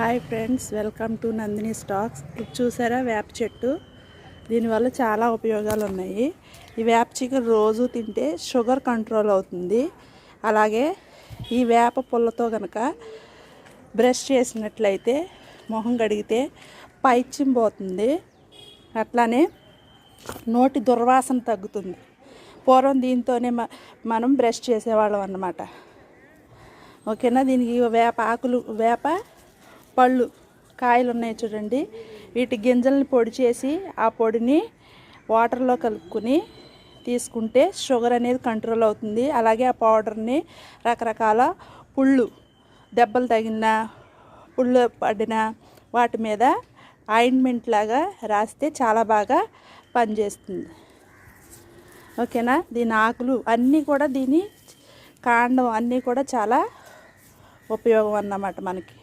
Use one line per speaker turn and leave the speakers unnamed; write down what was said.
Hi friends, welcome to Nandini stocks. ఇది చూసారా వేప చెట్టు. దీనివల్ల చాలా ఉపయోగాలు ఉన్నాయి. ఈ వేప చిగురు రోజు తింటే షుగర్ కంట్రోల్ అవుతుంది. అలాగే ఈ వేప పుల్లతో కనుక బ్రష్ చేసినట్లయితే మొహం కడిగితే పైత్యం పోతుంది. అట్లానే నోటి దుర్వాసన తగ్గుతుంది. పూర్వం దీంతోనే మనం బ్రష్ చేసేవాళ్ళం అన్నమాట. ఓకేనా. దీనికి వేప ఆకులు, వేప పళ్ళు, కాయలు ఉన్నాయి చూడండి. వీటి గింజల్ని పొడి చేసి ఆ పొడిని వాటర్లో కలుపుకొని తీసుకుంటే షుగర్ అనేది కంట్రోల్ అవుతుంది. అలాగే ఆ పౌడర్ని రకరకాల పుళ్ళు, దెబ్బలు తగిన పుళ్ళు పడిన వాటి మీద ఆయింట్మెంట్ లాగా రాస్తే చాలా బాగా పనిచేస్తుంది. ఓకేనా. దీని ఆకులు అన్నీ కూడా, దీని కాండం అన్నీ కూడా చాలా ఉపయోగం అన్నమాట మనకి.